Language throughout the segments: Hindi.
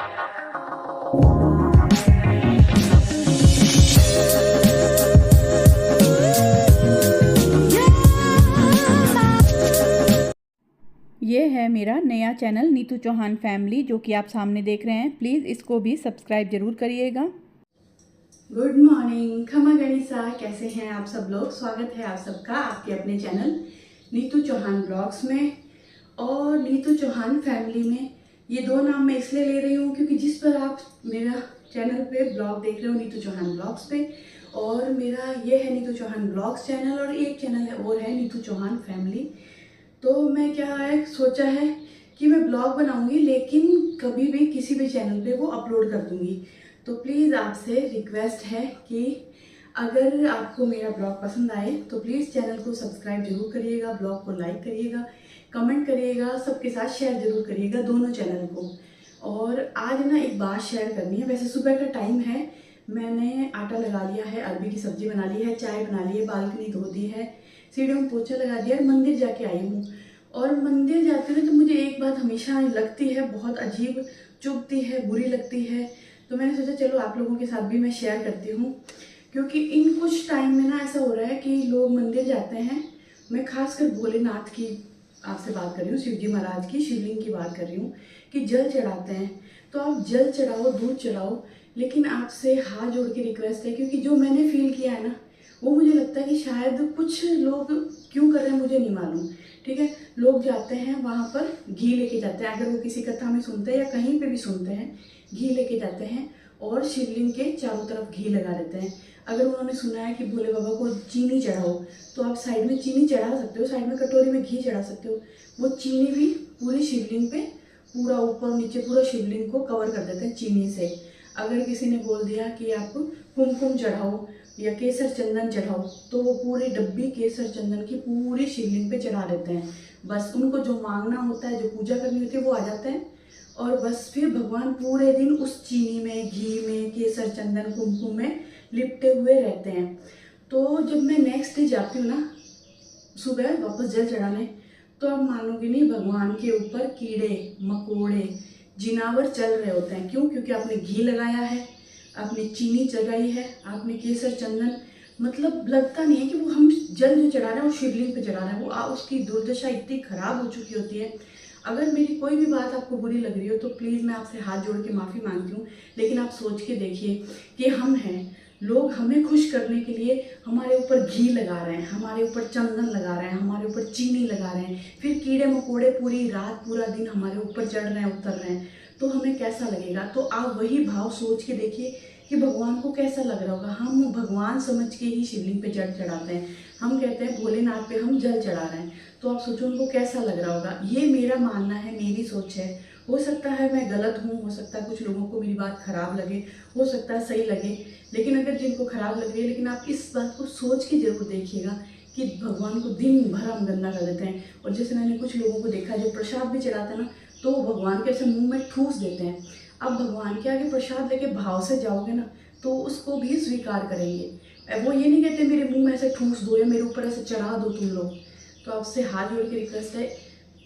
ये है मेरा नया चैनल नीतू चौहान फैमिली, जो कि आप सामने देख रहे हैं। प्लीज़ इसको भी सब्सक्राइब ज़रूर करिएगा। गुड मॉर्निंग, खमा गणिसा, कैसे हैं आप सब लोग। स्वागत है आप सबका आपके अपने चैनल नीतू चौहान ब्लॉग्स में और नीतू चौहान फैमिली में। ये दो नाम मैं इसलिए ले रही हूँ क्योंकि जिस पर आप मेरा चैनल पे ब्लॉग देख रहे हो नीतू चौहान ब्लॉग्स पे, और मेरा ये है नीतू चौहान ब्लॉग्स चैनल, और एक चैनल है और है नीतू चौहान फैमिली। तो मैं क्या है सोचा है कि मैं ब्लॉग बनाऊंगी, लेकिन कभी भी किसी भी चैनल पे वो अपलोड कर दूंगी। तो प्लीज़ आपसे रिक्वेस्ट है कि अगर आपको मेरा ब्लॉग पसंद आए तो प्लीज़ चैनल को सब्सक्राइब जरूर करिएगा, ब्लॉग को लाइक करिएगा, कमेंट करिएगा, सबके साथ शेयर जरूर करिएगा दोनों चैनल को। और आज ना एक बात शेयर करनी है। वैसे सुबह का टाइम है, मैंने आटा लगा लिया है, अरबी की सब्जी बना ली है, चाय बना ली है, बालकनी धो दी है, सीढ़ियों में पोछा लगा दिया, मंदिर जाके आई हूँ। और मंदिर जाते हुए तो मुझे एक बात हमेशा लगती है, बहुत अजीब चुभती है, बुरी लगती है। तो मैंने सोचा चलो आप लोगों के साथ भी मैं शेयर करती हूँ, क्योंकि इन कुछ टाइम में ना ऐसा हो रहा है कि लोग मंदिर जाते हैं। मैं खासकर भोलेनाथ की आपसे बात कर रही हूँ, शिव जी महाराज की, शिवलिंग की बात कर रही हूँ कि जल चढ़ाते हैं। तो आप जल चढ़ाओ, दूध चढ़ाओ, लेकिन आपसे हाथ जोड़ के रिक्वेस्ट है, क्योंकि जो मैंने फील किया है ना, वो मुझे लगता है कि शायद कुछ लोग क्यों कर रहे हैं मुझे नहीं मालूम। ठीक है, लोग जाते हैं वहाँ पर घी लेके जाते हैं, अगर वो किसी कथा में सुनते हैं या कहीं पे भी सुनते हैं, घी लेके जाते हैं और शिवलिंग के चारों तरफ घी लगा देते हैं। अगर उन्होंने सुना है कि भोले बाबा को चीनी चढ़ाओ, तो आप साइड में चीनी चढ़ा सकते हो, साइड में कटोरी में घी चढ़ा सकते हो। वो चीनी भी पूरी शिवलिंग पे, पूरा ऊपर नीचे पूरा शिवलिंग को कवर कर देते हैं चीनी से। अगर किसी ने बोल दिया कि आप कुमकुम चढ़ाओ या केसर चंदन चढ़ाओ, तो वो पूरी डब्बी केसर चंदन की पूरी शिवलिंग पे चढ़ा देते हैं। बस उनको जो मांगना होता है, जो पूजा करनी होती है, वो आ जाते हैं। और बस फिर भगवान पूरे दिन उस चीनी में, घी में, केसर चंदन कुमकुम में लिपटे हुए रहते हैं। तो जब मैं नेक्स्ट डे जाती हूँ ना सुबह वापस जल चढ़ाने, तो आप मानोगे नहीं, भगवान के ऊपर कीड़े मकोड़े जिनावर चल रहे होते हैं। क्यों? क्योंकि आपने घी लगाया है, आपने चीनी चढ़ाई है, आपने केसर चंदन, मतलब लगता नहीं है कि वो हम जल जो चढ़ा रहे हैं वो शिवलिंग पे चढ़ा रहे हैं। वो उसकी दुर्दशा इतनी खराब हो चुकी होती है। अगर मेरी कोई भी बात आपको बुरी लग रही हो तो प्लीज़ मैं आपसे हाथ जोड़ के माफ़ी मांगती हूँ, लेकिन आप सोच के देखिए कि हम हैं, लोग हमें खुश करने के लिए हमारे ऊपर घी लगा रहे हैं, हमारे ऊपर चंदन लगा रहे हैं, हमारे ऊपर चीनी लगा रहे हैं, फिर कीड़े मकोड़े पूरी रात पूरा दिन हमारे ऊपर चढ़ रहे हैं, उतर रहे हैं, तो हमें कैसा लगेगा। तो आप वही भाव सोच के देखिए कि भगवान को कैसा लग रहा होगा। हम भगवान समझ के ही शिवलिंग पे जल चढ़ाते हैं, हम कहते हैं भोलेनाथ पे हम जल चढ़ा रहे हैं, तो आप सोचो उनको कैसा लग रहा होगा। ये मेरा मानना है, मेरी सोच है। हो सकता है मैं गलत हूँ, हो सकता है कुछ लोगों को मेरी बात खराब लगे, हो सकता है सही लगे, लेकिन अगर जिनको खराब लग रही है, लेकिन आप इस बात को सोच के जरूर देखिएगा कि भगवान को दिन भर हम गंदा कर देते हैं। और जैसे मैंने कुछ लोगों को देखा जो प्रसाद भी चढ़ाते हैं ना, तो भगवान के ऐसे मुंह में ठूस देते हैं। अब भगवान के आगे प्रसाद लेके भाव से जाओगे ना, तो उसको भी स्वीकार करेंगे। वो ये नहीं कहते मेरे मुंह में ऐसे ठूस दो या मेरे ऊपर ऐसे चढ़ा दो तुम लोग। तो आपसे हाथ जोड़ के रिक्वेस्ट है,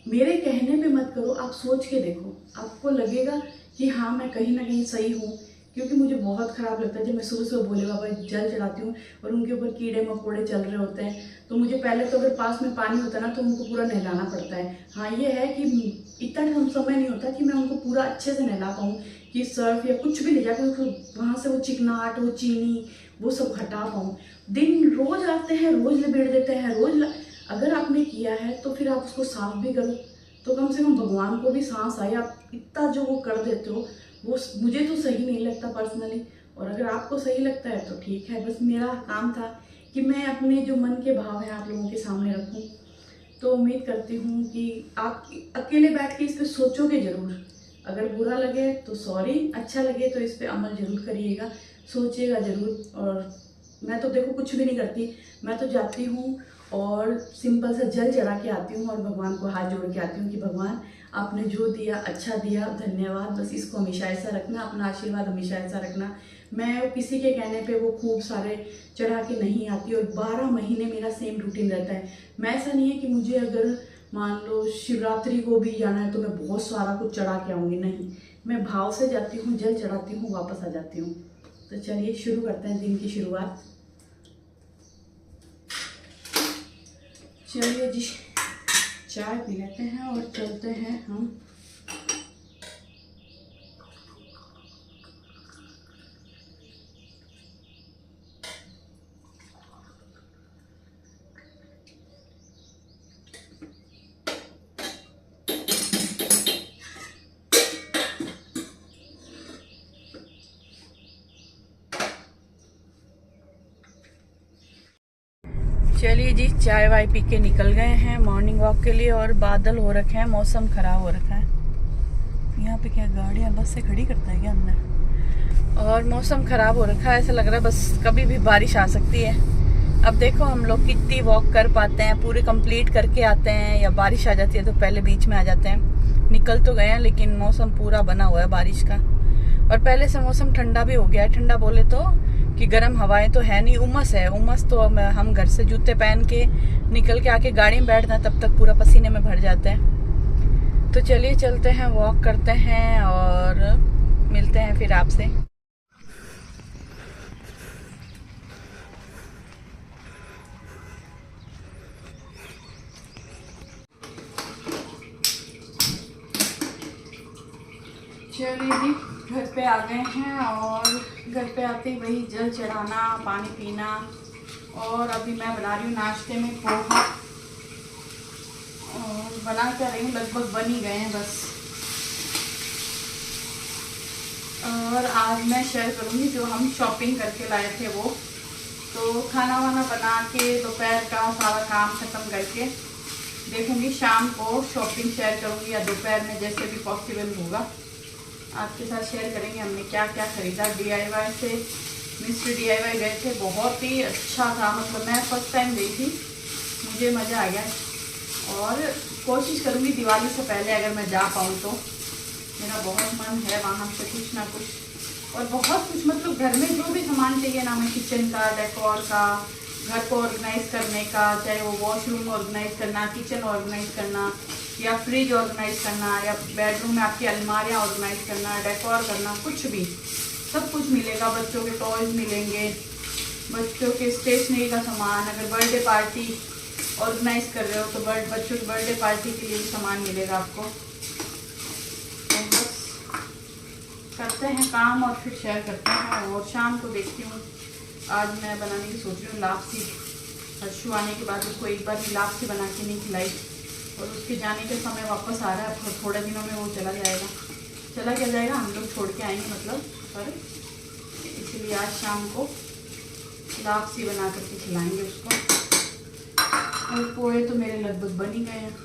मेरे कहने पे मत करो, आप सोच के देखो, आपको लगेगा कि हाँ मैं कहीं ना कहीं सही हूँ। क्योंकि मुझे बहुत ख़राब लगता है जब मैं सुबह सुबह भोले बाबा जल चढ़ाती हूँ और उनके ऊपर कीड़े मकोड़े चल रहे होते हैं। तो मुझे पहले तो अगर पास में पानी होता है ना, तो उनको पूरा नहलाना पड़ता है। हाँ ये है कि इतना समय नहीं होता कि मैं उनको पूरा अच्छे से नहला पाऊँ, कि सर्फ या कुछ भी ले जाकर वहाँ से वो चिकनाहट, वो चीनी, वो सब हटा पाऊँ। दिन रोज़ आते हैं, रोज़ लपेट देते हैं, अगर आपने किया है तो फिर आप उसको साफ भी करो, तो कम से कम भगवान को भी सांस आए। आप इतना जो वो कर देते हो, वो मुझे तो सही नहीं लगता पर्सनली। और अगर आपको सही लगता है तो ठीक है। बस मेरा काम था कि मैं अपने जो मन के भाव हैं आप लोगों के सामने रखूं। तो उम्मीद करती हूँ कि आप अकेले बैठ के इस पर सोचोगे ज़रूर। अगर बुरा लगे तो सॉरी, अच्छा लगे तो इस पर अमल ज़रूर करिएगा, सोचिएगा ज़रूर। और मैं तो देखो कुछ भी नहीं करती, मैं तो जाती हूँ और सिंपल सा जल चढ़ा के आती हूँ और भगवान को हाथ जोड़ के आती हूँ कि भगवान आपने जो दिया अच्छा दिया, धन्यवाद। बस इसको हमेशा ऐसा रखना, अपना आशीर्वाद हमेशा ऐसा रखना। मैं किसी के कहने पे वो खूब सारे चढ़ा के नहीं आती, और 12 महीने मेरा सेम रूटीन रहता है। मैं ऐसा नहीं है कि मुझे अगर मान लो शिवरात्रि को भी जाना है तो मैं बहुत सारा कुछ चढ़ा के आऊँगी, नहीं, मैं भाव से जाती हूँ, जल चढ़ाती हूँ, वापस आ जाती हूँ। तो चलिए शुरू करते हैं दिन की शुरुआत। चलिए जी, चाय पी लेते हैं और चलते हैं हम। चलिए जी, चाय वाय पी के निकल गए हैं मॉर्निंग वॉक के लिए। और बादल हो रखे हैं, मौसम खराब हो रखा है। यहाँ पे क्या गाड़ियाँ बस से खड़ी करता है क्या अंदर? और मौसम खराब हो रखा है, ऐसा लग रहा है बस कभी भी बारिश आ सकती है। अब देखो हम लोग कितनी वॉक कर पाते हैं, पूरे कंप्लीट करके आते हैं, या बारिश आ जाती है तो पहले बीच में आ जाते हैं। निकल तो गए हैं लेकिन मौसम पूरा बना हुआ है बारिश का। और पहले से मौसम ठंडा भी हो गया है। ठंडा बोले तो कि गर्म हवाएं तो है नहीं, उमस है। उमस तो हम घर से जूते पहन के निकल के आके गाड़ी में बैठते हैं तब तक पूरा पसीने में भर जाते हैं। तो चलिए चलते हैं, वॉक करते हैं और मिलते हैं फिर आपसे। चलिए जी, घर पे आ गए हैं और घर पे आते ही वही जल चढ़ाना, पानी पीना। और अभी मैं बना रही हूँ नाश्ते में पोहा, और बना क्या रही हूँ, लगभग बन ही गए हैं बस। और आज मैं शेयर करूँगी जो हम शॉपिंग करके लाए थे वो। तो खाना वाना बना के दोपहर का सारा काम ख़त्म करके देखूँगी, शाम को शॉपिंग शेयर करूँगी या दोपहर में, जैसे भी पॉसिबल होगा आपके साथ शेयर करेंगे हमने क्या क्या खरीदा। DIY से मिस्टर DIY गए थे, बहुत ही अच्छा था। मतलब मैं फर्स्ट टाइम गई थी, मुझे मज़ा आ गया। और कोशिश करूँगी दिवाली से पहले अगर मैं जा पाऊँ तो। मेरा बहुत मन है वहाँ से कुछ ना कुछ, और बहुत कुछ, मतलब घर में जो भी सामान चाहिए ना, मैं किचन का, डेकोर का, घर को ऑर्गेनाइज करने का, चाहे वो वॉशरूम ऑर्गेनाइज करना, किचन ऑर्गेनाइज करना, या फ्रिज ऑर्गेनाइज करना, या बेडरूम में आपकी अलमारियाँ ऑर्गेनाइज करना, डेकोर करना, कुछ भी, सब कुछ मिलेगा। बच्चों के टॉयज मिलेंगे, बच्चों के स्टेशनरी का सामान, अगर बर्थडे पार्टी ऑर्गेनाइज कर रहे हो तो बच्चों की बर्थडे पार्टी के लिए भी सामान मिलेगा आपको। तो बस करते हैं काम और फिर शेयर करते हैं। और शाम को देखती हूँ, आज मैं बनाने की सोच रही हूँ लापसी। हर्षु आने के बाद उसको एक बार भी लापसी बना के नहीं खिलाई, और उसके जाने के समय वापस आ रहा है, थोड़े दिनों में वो चला क्या जाएगा, हम लोग छोड़ के आएंगे मतलब। पर इसलिए आज शाम को लापसी बना करके खिलाएंगे उसको। और पोहे तो मेरे लगभग बन ही गए हैं।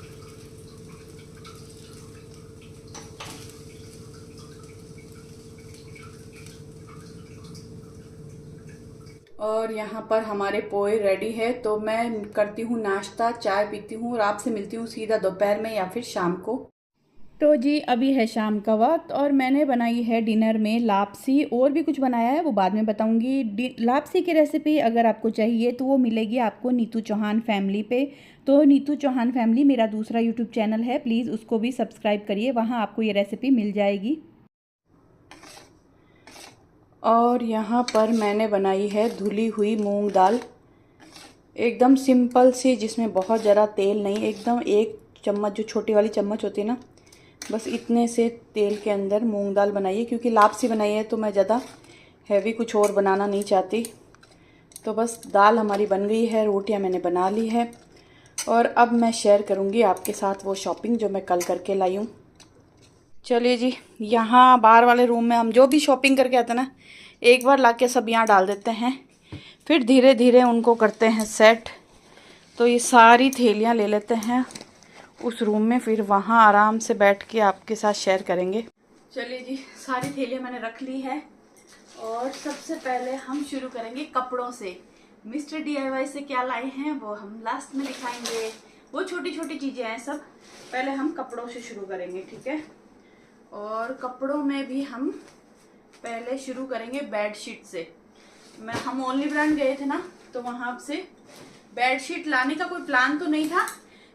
और यहाँ पर हमारे पोहे रेडी है। तो मैं करती हूँ नाश्ता, चाय पीती हूँ और आपसे मिलती हूँ सीधा दोपहर में या फिर शाम को। तो जी अभी है शाम का वक्त और मैंने बनाई है डिनर में लापसी। और भी कुछ बनाया है वो बाद में बताऊंगी। लापसी की रेसिपी अगर आपको चाहिए तो वो मिलेगी आपको नीतू चौहान फैमिली पे। तो नीतू चौहान फैमिली मेरा दूसरा यूट्यूब चैनल है, प्लीज़ उसको भी सब्सक्राइब करिए, वहाँ आपको ये रेसिपी मिल जाएगी। और यहाँ पर मैंने बनाई है धुली हुई मूंग दाल, एकदम सिंपल सी, जिसमें बहुत ज़रा तेल नहीं, एकदम 1 चम्मच, जो छोटी वाली चम्मच होती है ना, बस इतने से तेल के अंदर मूंग दाल बनाई है। क्योंकि लापसी बनाई है तो मैं ज़्यादा हैवी कुछ और बनाना नहीं चाहती। तो बस दाल हमारी बन गई है, रोटियां मैंने बना ली है। और अब मैं शेयर करूंगी आपके साथ वो शॉपिंग जो मैं कल करके लाई हूँ। चलिए जी, यहाँ बाहर वाले रूम में हम जो भी शॉपिंग करके आते हैं ना, एक बार लाके सब यहाँ डाल देते हैं, फिर धीरे धीरे उनको करते हैं सेट। तो ये सारी थैलियाँ ले लेते हैं उस रूम में, फिर वहाँ आराम से बैठ के आपके साथ शेयर करेंगे। चलिए जी, सारी थैलियाँ मैंने रख ली है। और सबसे पहले हम शुरू करेंगे कपड़ों से। मिस्टर DIY से क्या लाए हैं वो हम लास्ट में दिखाएंगे, वो छोटी छोटी चीज़ें हैं सब। पहले हम कपड़ों से शुरू करेंगे, ठीक है। और कपड़ों में भी हम पहले शुरू करेंगे बेडशीट से। हम ओनली ब्रांड गए थे ना, तो वहाँ से बेडशीट लाने का कोई प्लान तो नहीं था,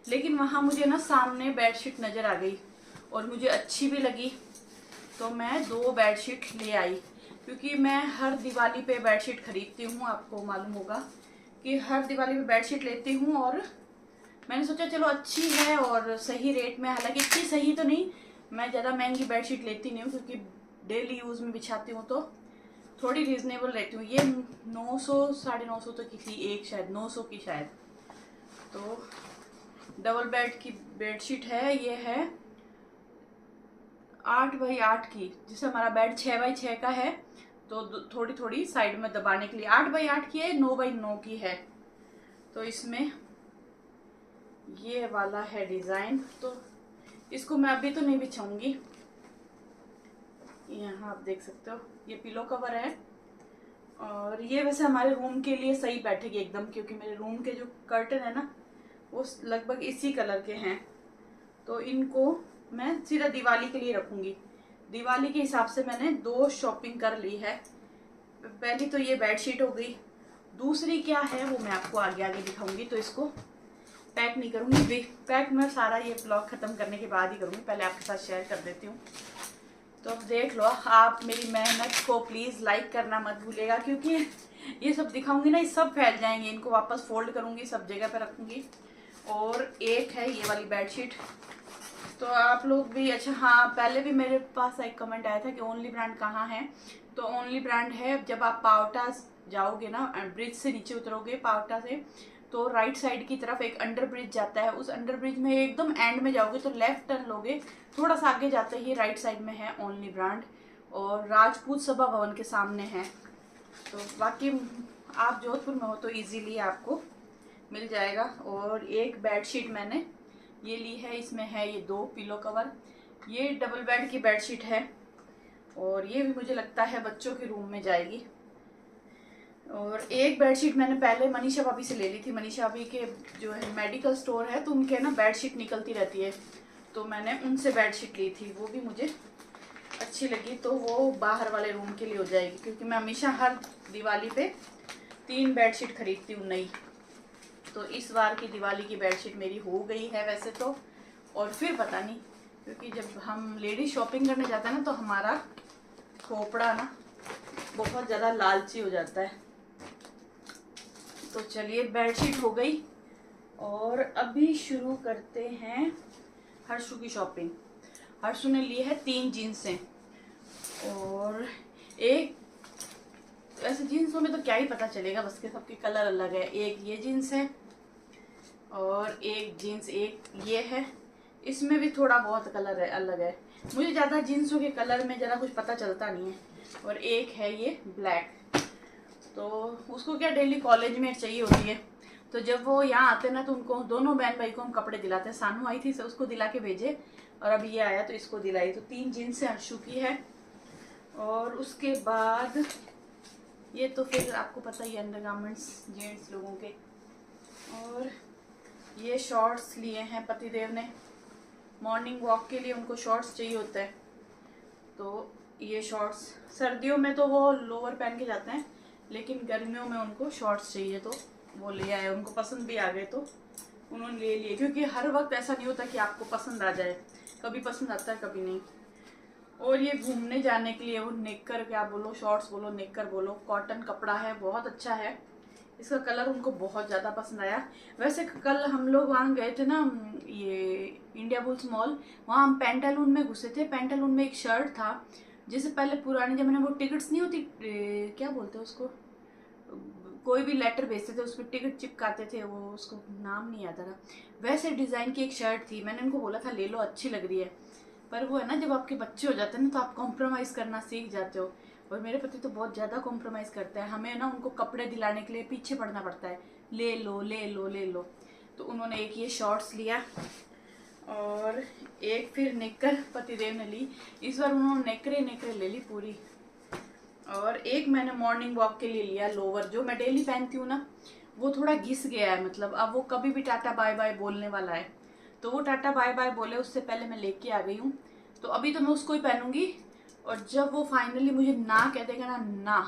लेकिन वहाँ मुझे ना सामने बेडशीट नज़र आ गई और मुझे अच्छी भी लगी, तो मैं 2 बेडशीट ले आई। क्योंकि मैं हर दिवाली पे बेडशीट खरीदती हूँ, आपको मालूम होगा कि हर दिवाली पे बेडशीट लेती हूँ, और मैंने सोचा चलो अच्छी है और सही रेट में, हालांकि इतनी सही तो नहीं, मैं ज़्यादा महंगी बेडशीट लेती नहीं हूँ क्योंकि डेली यूज़ में बिछाती हूँ, तो थोड़ी रीजनेबल लेती हूँ। ये 900 950 तो की थी एक, शायद 900 की शायद। तो डबल बेड की बेडशीट है, ये है 8x8 की। जिससे हमारा बेड 6x6 का है, तो थोड़ी थोड़ी साइड में दबाने के लिए 8x8 की है, 9x9 की है। तो इसमें ये वाला है डिज़ाइन, तो इसको मैं अभी तो नहीं बिछाऊंगी। यहाँ आप देख सकते हो ये पिलो कवर है, और ये वैसे हमारे रूम के लिए सही बैठेगी एकदम, क्योंकि मेरे रूम के जो कर्टन है ना वो लगभग इसी कलर के हैं। तो इनको मैं सीधा दिवाली के लिए रखूंगी। दिवाली के हिसाब से मैंने 2 शॉपिंग कर ली है। पहली तो ये बेडशीट हो गई, दूसरी क्या है वो मैं आपको आगे आगे दिखाऊंगी। तो इसको पैक नहीं करूंगी, पैक मैं सारा ये ब्लॉग खत्म करने के बाद ही करूंगी, पहले आपके साथ शेयर कर देती हूँ। तो अब देख लो, आप मेरी मेहनत को प्लीज़ लाइक करना मत भूलिएगा, क्योंकि ये सब दिखाऊंगी ना, ये सब फैल जाएंगे। इनको वापस फोल्ड करूंगी, सब जगह पे रखूंगी। और एक है ये वाली बेडशीट, तो आप लोग भी, अच्छा हाँ, पहले भी मेरे पास एक कमेंट आया था कि ओनली ब्रांड कहाँ है। तो ओनली ब्रांड है, जब आप पावटा जाओगे ना, ब्रिज से नीचे उतरोगे पावटा से, तो राइट साइड की तरफ एक अंडर ब्रिज जाता है, उस अंडर ब्रिज में एकदम एंड में जाओगे तो लेफ्ट टर्न लोगे, थोड़ा सा आगे जाते ही राइट साइड में है ओनली ब्रांड, और राजपूत सभा भवन के सामने है। तो बाकी आप जोधपुर में हो तो इजीली आपको मिल जाएगा। और एक बेडशीट मैंने ये ली है, इसमें है ये 2 पिलो कवर। ये डबल बेड की बेडशीट है, और ये भी मुझे लगता है बच्चों के रूम में जाएगी। और एक बेडशीट मैंने पहले मनीषा भाभी से ले ली थी। मनीषा भाभी के जो है मेडिकल स्टोर है, तो उनके ना बेडशीट निकलती रहती है, तो मैंने उनसे बेडशीट ली थी, वो भी मुझे अच्छी लगी। तो वो बाहर वाले रूम के लिए हो जाएगी, क्योंकि मैं हमेशा हर दिवाली पे 3 बेडशीट खरीदती हूँ नई। तो इस बार की दिवाली की बेडशीट मेरी हो गई है वैसे तो, और फिर पता नहीं, क्योंकि जब हम लेडीज शॉपिंग करने जाते हैं ना, तो हमारा खोपड़ा ना बहुत ज़्यादा लालची हो जाता है। तो चलिए, बेडशीट हो गई, और अभी शुरू करते हैं हर्षु की शॉपिंग। हर्षु ने लिए है 3 जीन्सें, और एक, वैसे जीन्सों में तो क्या ही पता चलेगा, बस के सबके कलर अलग है। एक ये जीन्स है, और एक जीन्स एक ये है, इसमें भी थोड़ा बहुत कलर है अलग है। मुझे ज़्यादा जीन्सों के कलर में ज़रा कुछ पता चलता नहीं है। और एक है ये ब्लैक, तो उसको क्या डेली कॉलेज में चाहिए होती है, तो जब वो यहाँ आते ना तो उनको, दोनों बहन भाई को हम कपड़े दिलाते हैं। सानू आई थी, उसको दिला के भेजे, और अभी ये आया तो इसको दिलाई। तो 3 जीन्स हर्षु की है। और उसके बाद ये तो फिर आपको पता ही है, अंडरगारमेंट्स जेंट्स लोगों के। और ये शॉर्ट्स लिए हैं पतिदेव ने, मॉर्निंग वॉक के लिए उनको शॉर्ट्स चाहिए होता है। तो ये शॉर्ट्स, सर्दियों में तो वो लोअर पहन के जाते हैं, लेकिन गर्मियों में उनको शॉर्ट्स चाहिए, तो वो ले आए। उनको पसंद भी आ गए तो उन्होंने ले लिए, क्योंकि हर वक्त ऐसा नहीं होता कि आपको पसंद आ जाए, कभी पसंद आता है कभी नहीं। और ये घूमने जाने के लिए वो नेकर, क्या बोलो, शॉर्ट्स बोलो, नेकर बोलो, कॉटन कपड़ा है, बहुत अच्छा है। इसका कलर उनको बहुत ज़्यादा पसंद आया। वैसे कल हम लोग वहाँ गए थे ना, ये इंडिया बुल्स मॉल, वहाँ हम पेंटालून में घुसे थे। पेंटालून में एक शर्ट था, जैसे पहले पुराने जमाने में वो टिकट्स नहीं होती, क्या बोलते हैं उसको, कोई भी लेटर भेजते थे उस पर टिकट चिपकाते थे, वो उसको नाम नहीं आता था, वैसे डिज़ाइन की एक शर्ट थी। मैंने उनको बोला था ले लो, अच्छी लग रही है, पर वो है ना, जब आपके बच्चे हो जाते हैं ना तो आप कॉम्प्रोमाइज़ करना सीख जाते हो। और मेरे पति तो बहुत ज़्यादा कॉम्प्रोमाइज़ करते हैं, हमें ना उनको कपड़े दिलाने के लिए पीछे पड़ना पड़ता है, ले लो ले लो ले लो। तो उन्होंने एक ये शॉर्ट्स लिया, और एक फिर नेकर पतिदेव ने ली। इस बार उन्होंने नेकरे नेकरे ले ली पूरी। और एक मैंने मॉर्निंग वॉक के लिए लिया लोवर, जो मैं डेली पहनती हूँ ना, वो थोड़ा घिस गया है, मतलब अब वो कभी भी टाटा बाय बाय बोलने वाला है, तो वो टाटा बाय बाय बोले उससे पहले मैं लेके आ गई हूँ। तो अभी तो मैं उसको ही पहनूंगी, और जब वो फाइनली मुझे ना कह देगा ना ना,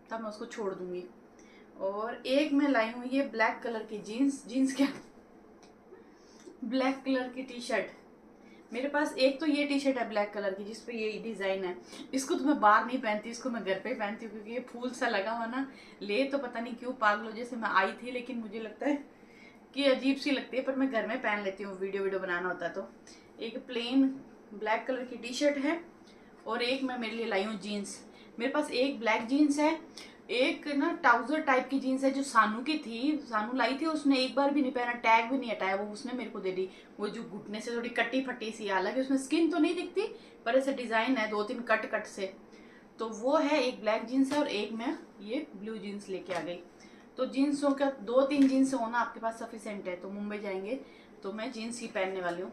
तब मैं उसको छोड़ दूंगी। और एक मैं लाई हूँ ये ब्लैक कलर की जीन्स, जीन्स क्या, ब्लैक कलर की टी शर्ट। मेरे पास एक तो ये टी शर्ट है ब्लैक कलर की जिसपे ये डिजाइन है। इसको तो मैं बाहर नहीं पहनती, इसको मैं घर पे ही पहनती हूँ क्योंकि ये फूल सा लगा हुआ ना, ले तो पता नहीं क्यों पागलों जैसे मैं आई थी, लेकिन मुझे लगता है कि अजीब सी लगती है, पर मैं घर में पहन लेती हूँ, वीडियो बनाना होता है तो। एक प्लेन ब्लैक कलर की टी शर्ट है और एक मैं मेरे लिए लाई हूँ जीन्स। मेरे पास एक ब्लैक जीन्स है, एक ना ट्राउजर टाइप की जीन्स है जो सानू की थी, सानू लाई थी, उसने एक बार भी नहीं पहना, टैग भी नहीं हटाया, वो उसने मेरे को दे दी। वो जो घुटने से थोड़ी कटी फटी सी, हालांकि उसमें स्किन तो नहीं दिखती पर ऐसे डिजाइन है 2-3 कट कट से, तो वो है। एक ब्लैक जीन्स है और एक मैं ये ब्लू जीन्स लेके आ गई। तो जीन्सों का 2-3 जीन्स होना आपके पास सफिशिएंट है। तो मुंबई जाएंगे तो मैं जीन्स ही पहनने वाली हूँ।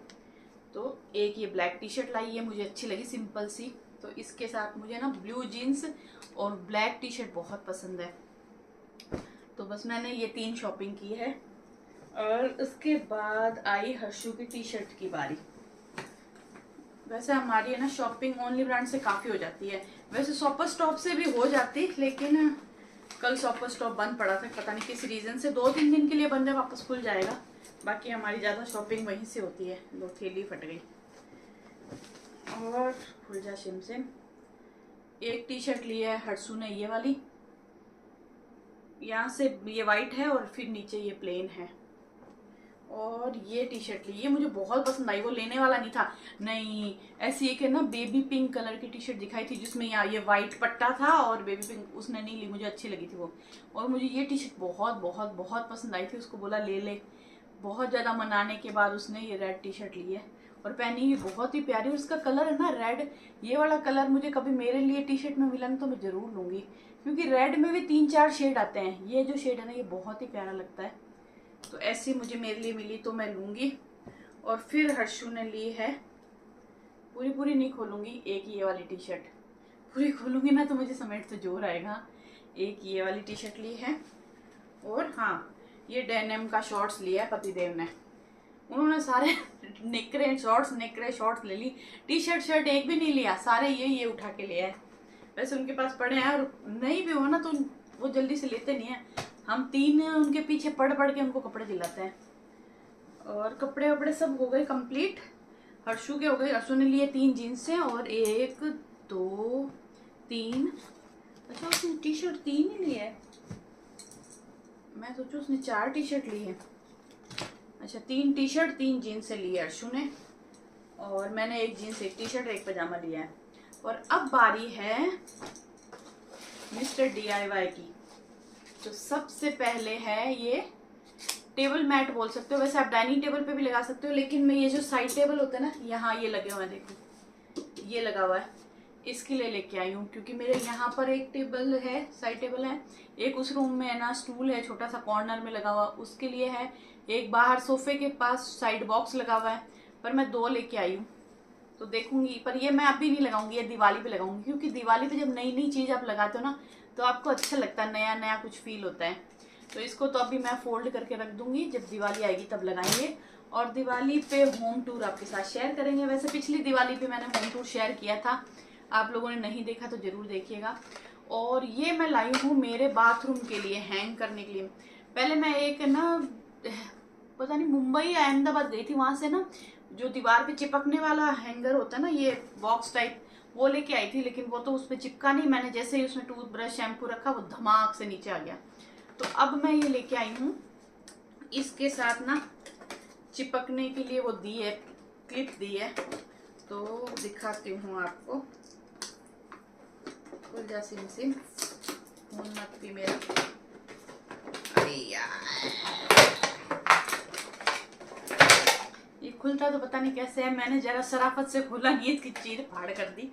तो एक ये ब्लैक टी शर्ट लाई है, मुझे अच्छी लगी, सिंपल सी। तो इसके साथ मुझे ना ब्लू जीन्स और ब्लैक टी शर्ट बहुत पसंद है। तो बस मैंने ये 3 शॉपिंग की है। और उसके बाद आई हर्षू की टी शर्ट की बारी। वैसे हमारी है ना शॉपिंग ओनली ब्रांड से काफ़ी हो जाती है, वैसे शॉपर स्टॉप से भी हो जाती, लेकिन कल शॉपर स्टॉप बंद पड़ा था, पता नहीं किस रीज़न से। 2-3 दिन के लिए बंद है, वापस खुल जाएगा। बाकी हमारी ज़्यादा शॉपिंग वहीं से होती है। लो थैली फट गई और खुल जा शिम से। एक टी शर्ट ली है हर्षू ने, ये वाली, यहाँ से ये वाइट है और फिर नीचे ये प्लेन है। और ये टी शर्ट ली, ये मुझे बहुत पसंद आई, वो लेने वाला नहीं था। नहीं, ऐसी एक है ना बेबी पिंक कलर की टी शर्ट दिखाई थी जिसमें ये वाइट पट्टा था और बेबी पिंक, उसने नहीं ली, मुझे अच्छी लगी थी वो। और मुझे ये टी शर्ट बहुत बहुत बहुत पसंद आई थी, उसको बोला ले ले, बहुत ज़्यादा मनाने के बाद उसने ये रेड टी शर्ट ली है और पहनी हुई बहुत ही प्यारी। उसका कलर है ना रेड, ये वाला कलर मुझे कभी मेरे लिए टी शर्ट में मिला ना तो मैं ज़रूर लूँगी, क्योंकि रेड में भी 3-4 शेड आते हैं, ये जो शेड है ना ये बहुत ही प्यारा लगता है। तो ऐसी मुझे मेरे लिए मिली तो मैं लूँगी। और फिर हर्षू ने ली है, पूरी पूरी नहीं खोलूँगी, एक ये वाली टी शर्ट, पूरी खोलूँगी ना तो मुझे समेट से जोर आएगा। एक ये वाली टी शर्ट ली है और हाँ ये डेनिम का शॉर्ट्स लिया है पतिदेव ने, उन्होंने सारे निकरे शॉर्ट्स ले ली, टी शर्ट शर्ट एक भी नहीं लिया, सारे ये उठा के लिया है। वैसे उनके पास पड़े हैं और नहीं भी हो ना तो वो जल्दी से लेते नहीं है, हम 3 उनके पीछे पढ़ के उनको कपड़े दिलाते हैं। और कपड़े वपड़े सब हो गए कंप्लीट, हर्षू के हो गए। हर्षू ने लिए 3 जीन्स से और 1 2 3, अच्छा उसने टी शर्ट 3 ही ली है, मैं सोचू उसने 4 टी शर्ट ली है। अच्छा 3 टी शर्ट 3 जीन्स से ली है हर्षू ने, और मैंने 1 जीन्स 1 टी शर्ट 1 पजामा लिया है। और अब बारी है मिस्टर DIY की। तो सबसे पहले है ये टेबल मैट बोल सकते हो, वैसे आप डाइनिंग टेबल पे भी लगा सकते हो, लेकिन मैं ये जो साइड टेबल होता है ना यहाँ ये लगे हुए हैं, देखो ये लगा हुआ है, इसके लिए लेके आई हूँ क्योंकि मेरे यहाँ पर एक टेबल है, साइड टेबल है, एक उस रूम में है ना स्टूल है छोटा सा कॉर्नर में लगा हुआ, उसके लिए है, एक बाहर सोफे के पास साइड बॉक्स लगा हुआ है, पर मैं 2 लेके आई हूँ। तो देखूंगी, पर ये मैं अभी नहीं लगाऊंगी, ये दिवाली पे लगाऊंगी, क्योंकि दिवाली पे जब नई नई चीज़ आप लगाते हो ना तो आपको अच्छा लगता है, नया नया कुछ फील होता है। तो इसको तो अभी मैं फोल्ड करके रख दूंगी, जब दिवाली आएगी तब लगाएंगे। और दिवाली पे होम टूर आपके साथ शेयर करेंगे। वैसे पिछली दिवाली पे मैंने होम टूर शेयर किया था, आप लोगों ने नहीं देखा तो जरूर देखिएगा। और ये मैं लाई हूँ मेरे बाथरूम के लिए हैंग करने के लिए। पहले मैं एक ना पता नहीं मुंबई या अहमदाबाद गई थी, वहां से ना जो दीवार पे चिपकने वाला हैंगर होता है ना, ये बॉक्स टाइप, वो लेके आई थी, लेकिन वो तो उसमें चिपका नहीं, मैंने जैसे ही उसमें टूथब्रश शैम्पू रखा वो धमाक से नीचे आ गया। तो अब मैं ये लेके आई हूँ, इसके साथ ना चिपकने के लिए वो दी है, क्लिप दी है, तो दिखाती हूँ आपको। खुल जा सिम सिम, खून मत पी मेरा, अरे यार ये खुलता तो पता नहीं कैसे है, मैंने जरा शराफत से खोला नहीं, इसकी चीर फाड़ कर दी।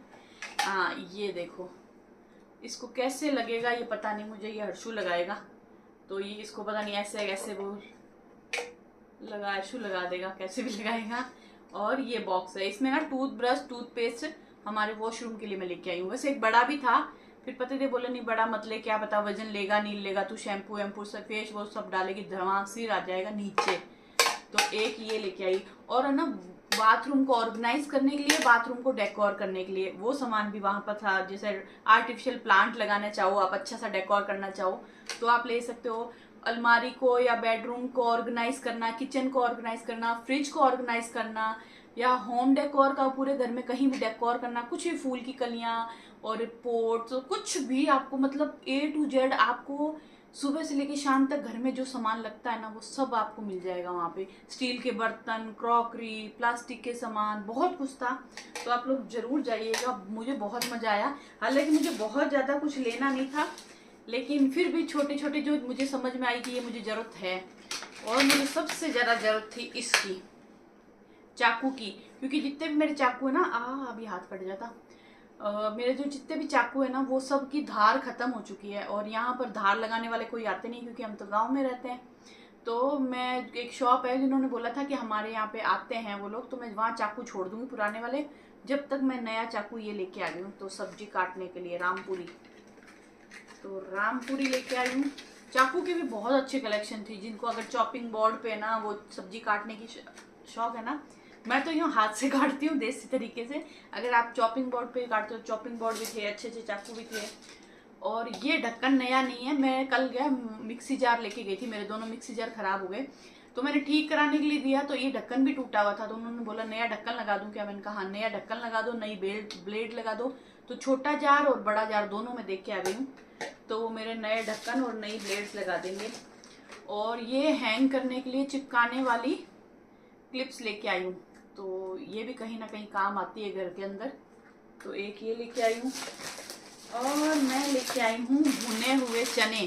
हाँ ये देखो, इसको कैसे लगेगा ये पता नहीं मुझे, ये हर्षू लगाएगा तो ये इसको पता नहीं ऐसे कैसे वो लगा, हर्षू लगा देगा कैसे भी लगाएगा। और ये बॉक्स है, इसमें ना टूथब्रश टूथपेस्ट हमारे वॉशरूम के लिए मैं लेके आई हूँ। वैसे एक बड़ा भी था, फिर पति थे बोले नहीं बड़ा मत ले, क्या पता वजन लेगा नहीं लेगा, तू शैम्पू वैम्पू सब फेस वो सब डालेगी धमाक सिर आ जाएगा नीचे। तो एक ये लेके आई। और है ना बाथरूम को ऑर्गेनाइज करने के लिए, बाथरूम को डेकोर करने के लिए वो सामान भी वहां पर था। जैसे आर्टिफिशियल प्लांट लगाना चाहो आप, अच्छा सा डेकोर करना चाहो तो आप ले सकते हो। अलमारी को या बेडरूम को ऑर्गेनाइज करना, किचन को ऑर्गेनाइज करना, फ्रिज को ऑर्गेनाइज करना, या होम डेकोर का पूरे घर में कहीं भी डेकोर करना, कुछ भी फूल की कलियां और पोट्स, कुछ भी आपको मतलब A to Z आपको सुबह से लेके शाम तक घर में जो सामान लगता है ना वो सब आपको मिल जाएगा वहाँ पे। स्टील के बर्तन, क्रॉकरी, प्लास्टिक के सामान, बहुत कुछ था। तो आप लोग जरूर जाइएगा, मुझे बहुत मजा आया। हालांकि मुझे बहुत ज़्यादा कुछ लेना नहीं था, लेकिन फिर भी छोटे छोटे जो मुझे समझ में आई कि ये मुझे ज़रूरत है। और मुझे सबसे ज़्यादा ज़रूरत थी इसकी, चाकू की, क्योंकि जितने भी मेरे चाकू है ना, अभी हाथ कट जाता। मेरे जो जितने भी चाकू है ना वो सब की धार खत्म हो चुकी है, और यहाँ पर धार लगाने वाले कोई आते नहीं, क्योंकि हम तो गांव में रहते हैं। तो मैं, एक शॉप है जिन्होंने बोला था कि हमारे यहाँ पे आते हैं वो लोग, तो मैं वहाँ चाकू छोड़ दूंगी पुराने वाले, जब तक मैं नया चाकू ये लेके आ गई हूँ। तो सब्जी काटने के लिए रामपुरी, तो रामपुरी लेके आई हूँ। चाकू की भी बहुत अच्छी कलेक्शन थी। जिनको अगर चॉपिंग बोर्ड पे ना वो सब्जी काटने की शौक है ना, मैं तो यूँ हाथ से काटती हूँ देसी तरीके से। अगर आप चॉपिंग बोर्ड पे काटते हो, चॉपिंग बोर्ड भी थे, अच्छे अच्छे चाकू भी थे। और ये ढक्कन नया नहीं है, मैं कल गया मिक्सी जार लेके गई थी, मेरे दोनों मिक्सी जार खराब हो गए, तो मैंने ठीक कराने के लिए दिया, तो ये ढक्कन भी टूटा हुआ था। तो उन्होंने बोला नया ढक्कन लगा दूं क्या? मैंने कहा हाँ नया ढक्कन लगा दो, नई ब्लेड लगा दो। तो छोटा जार और बड़ा जार दोनों में देख के आ गई हूँ, तो वो मेरे नए ढक्कन और नई ब्लेड्स लगा देंगे। और ये हैंग करने के लिए चिपकाने वाली क्लिप्स लेके आई हूँ, तो ये भी कहीं ना कहीं काम आती है घर के अंदर। तो एक ये लेके आई हूँ, और मैं लेके आई हूँ भुने हुए चने,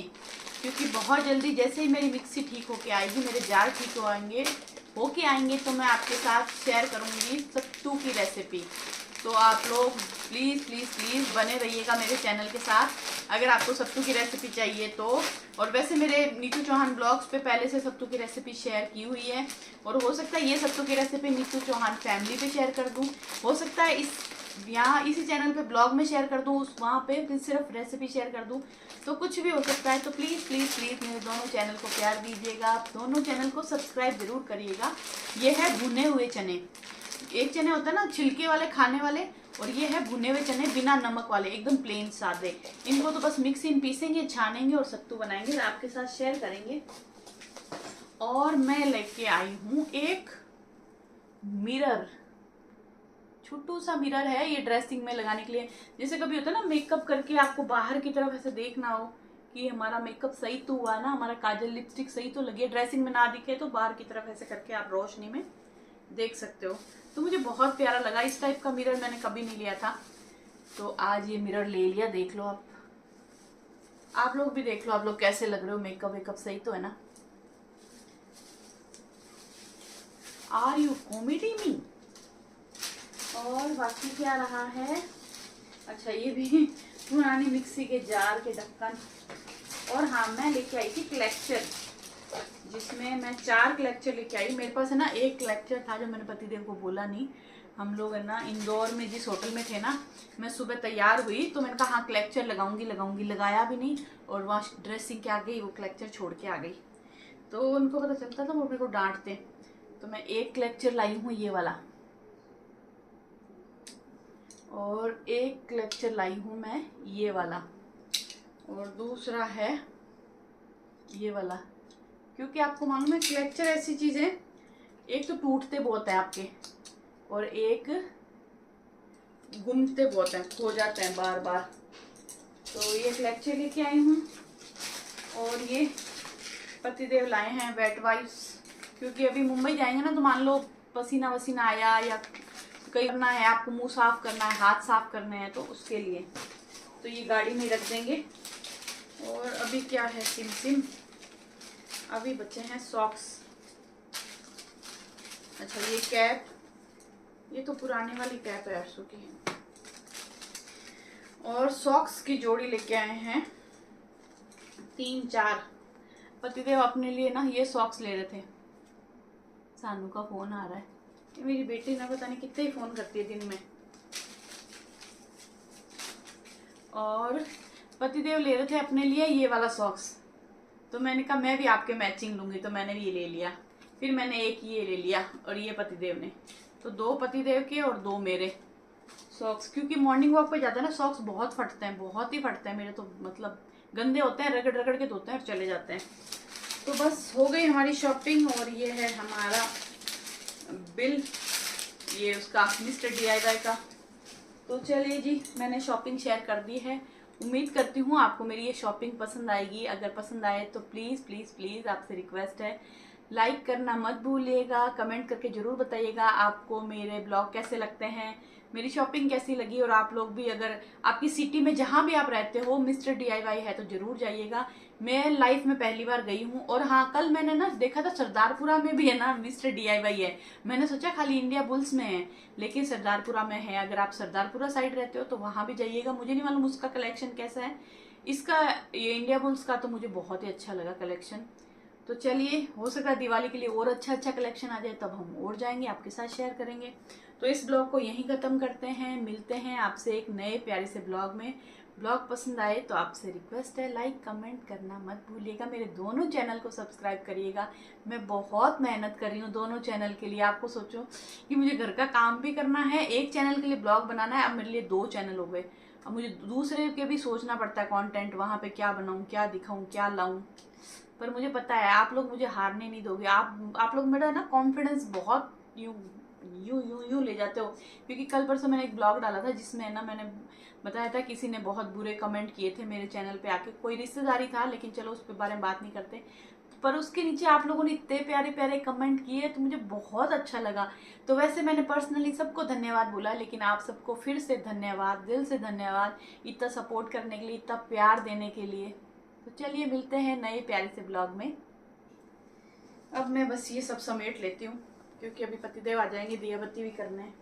क्योंकि बहुत जल्दी जैसे ही मेरी मिक्सी ठीक होके आएगी, मेरे जार ठीक होके आएंगे, तो मैं आपके साथ शेयर करूँगी सत्तू की रेसिपी। तो आप लोग प्लीज़ प्लीज़ प्लीज़ बने रहिएगा मेरे चैनल के साथ अगर आपको सत्तू की रेसिपी चाहिए तो। और वैसे मेरे नीतू चौहान ब्लॉग्स पे पहले से सत्तू की रेसिपी शेयर की हुई है, और हो सकता है ये सत्तू की रेसिपी नीतू चौहान फैमिली पे शेयर कर दूँ, हो सकता है यहाँ इसी चैनल पे ब्लॉग में शेयर कर दूँ, वहाँ पे फिर सिर्फ रेसिपी शेयर कर दूँ, तो कुछ भी हो सकता है। तो प्लीज़ प्लीज़ प्लीज़ मेरे दोनों चैनल को प्यार दीजिएगा, आप दोनों चैनल को सब्सक्राइब जरूर करिएगा। ये है भुने हुए चने, एक चने होता है ना छिलके वाले खाने वाले, और ये है भुने हुए चने बिना नमक वाले, एकदम प्लेन सादे। इनको तो बस मिक्सी में पीसेंगे, छानेंगे और सत्तू बनाएंगे, तो आपके साथ शेयर करेंगे। और मैं लेके आई हूँ एक मिरर, छोटू सा मिरर है, ये ड्रेसिंग में लगाने के लिए। जैसे कभी होता है ना मेकअप करके आपको बाहर की तरफ ऐसे देखना हो कि हमारा मेकअप सही तो हुआ ना, हमारा काजल लिपस्टिक सही तो लगी है, ड्रेसिंग में ना दिखे तो बाहर की तरफ ऐसे करके आप रोशनी में देख सकते हो। तो मुझे बहुत प्यारा लगा, इस टाइप का मिरर मैंने कभी नहीं लिया था, तो आज ये मिरर ले लिया। देख लो आप लोग भी देख लो, आप लोग कैसे लग रहे हो, मेकअप वेकअप सही तो है ना? Are you comedy me? और बाकी क्या रहा है, अच्छा ये भी पुरानी मिक्सी के जार के ढक्कन। और हाँ, मैं लेके आई थी क्लेक्चर, जिसमें मैं 4 क्लेक्चर लेके आई। मेरे पास है ना एक क्लेक्चर था जो मैंने पतिदेव को बोला नहीं। हम लोग है ना इंदौर में जिस होटल में थे ना, मैं सुबह तैयार हुई तो मैंने कहा हाँ क्लेक्चर लगाऊंगी, लगाया भी नहीं, और वहाँ ड्रेसिंग के आ गई, वो क्लेक्चर छोड़ के आ गई। तो उनको पता चलता था, वो मेरे को डांटते। तो मैं एक क्लेक्चर लाई हूँ ये वाला, और एक क्लेक्चर लाई हूँ मैं ये वाला, और दूसरा है ये वाला। क्योंकि आपको मालूम है क्लेक्चर ऐसी चीज़ है, एक तो टूटते बहुत है आपके, और एक घूमते बहुत हैं, खो जाते हैं बार बार। तो ये क्लेक्चर लेके आई हूँ, और ये पतिदेव लाए हैं वेट वाइप्स, क्योंकि अभी मुंबई जाएंगे ना, तो मान लो पसीना वसीना आया या कहीं करना है, आपको मुंह साफ करना है, हाथ साफ करने हैं, तो उसके लिए तो ये गाड़ी में रख देंगे। और अभी क्या है, सिम अभी बचे हैं सॉक्स। अच्छा ये कैप, ये तो पुराने वाली कैप है अर्सू की। और सॉक्स की जोड़ी लेके आए हैं 3-4। पतिदेव अपने लिए ना ये सॉक्स ले रहे थे। सानू का फोन आ रहा है, ये मेरी बेटी ना पता नहीं कितने ही फोन करती है दिन में। और पतिदेव ले रहे थे अपने लिए ये वाला सॉक्स, तो मैंने कहा मैं भी आपके मैचिंग लूंगी, तो मैंने भी ये ले लिया। फिर मैंने एक ये ले लिया, और ये पतिदेव ने, तो 2 पतिदेव के और 2 मेरे सॉक्स। क्योंकि मॉर्निंग वॉक पे जाता है ना, सॉक्स बहुत फटते हैं, बहुत ही फटते हैं मेरे, तो मतलब गंदे होते हैं, रगड़ रगड़ के धोते हैं और चले जाते हैं। तो बस हो गई हमारी शॉपिंग और ये है हमारा बिल, ये उसका मिस्टर DIY का। तो चलिए जी, मैंने शॉपिंग शेयर कर दी है। उम्मीद करती हूँ आपको मेरी ये शॉपिंग पसंद आएगी। अगर पसंद आए तो प्लीज़ प्लीज़ प्लीज़ आपसे रिक्वेस्ट है, लाइक करना मत भूलिएगा, कमेंट करके ज़रूर बताइएगा आपको मेरे ब्लॉग कैसे लगते हैं, मेरी शॉपिंग कैसी लगी। और आप लोग भी, अगर आपकी सिटी में जहाँ भी आप रहते हो मिस्टर DIY है तो ज़रूर जाइएगा। मैं लाइफ में पहली बार गई हूँ। और हाँ, कल मैंने ना देखा था सरदारपुरा में भी है ना मिस्टर DIY है। मैंने सोचा खाली इंडिया बुल्स में है, लेकिन सरदारपुरा में है। अगर आप सरदारपुरा साइड रहते हो तो वहाँ भी जाइएगा। मुझे नहीं मालूम उसका कलेक्शन कैसा है, इसका ये इंडिया बुल्स का तो मुझे बहुत ही अच्छा लगा कलेक्शन। तो चलिए, हो सका दिवाली के लिए और अच्छा अच्छा कलेक्शन आ जाए, तब हम और जाएंगे, आपके साथ शेयर करेंगे। तो इस ब्लॉग को यहीं ख़त्म करते हैं, मिलते हैं आपसे एक नए प्यारे से ब्लॉग में। ब्लॉग पसंद आए तो आपसे रिक्वेस्ट है, लाइक कमेंट करना मत भूलिएगा। मेरे दोनों चैनल को सब्सक्राइब करिएगा। मैं बहुत मेहनत कर रही हूँ दोनों चैनल के लिए। आपको सोचो कि मुझे घर का काम भी करना है, एक चैनल के लिए ब्लॉग बनाना है, अब मेरे लिए 2 चैनल हो गए। अब मुझे दूसरे के भी सोचना पड़ता है कंटेंट, वहाँ पे क्या बनाऊँ, क्या दिखाऊँ, क्या लाऊँ। पर मुझे पता है आप लोग मुझे हारने नहीं दोगे। आप लोग मेरा ना कॉन्फिडेंस बहुत यूं यूं यूं यूं ले जाते हो। क्योंकि कल परसों मैंने एक ब्लॉग डाला था जिसमें ना मैंने बताया था किसी ने बहुत बुरे कमेंट किए थे मेरे चैनल पे आके, कोई रिश्तेदारी था, लेकिन चलो उस बारे में बात नहीं करते। पर उसके नीचे आप लोगों ने इतने प्यारे प्यारे कमेंट किए तो मुझे बहुत अच्छा लगा। तो वैसे मैंने पर्सनली सबको धन्यवाद बोला, लेकिन आप सबको फिर से धन्यवाद, दिल से धन्यवाद, इतना सपोर्ट करने के लिए, इतना प्यार देने के लिए। तो चलिए, मिलते हैं नए प्यारे से ब्लॉग में। अब मैं बस ये सब समेट लेती हूँ क्योंकि अभी पतिदेव आ जाएंगे, दिया बत्ती भी करना है।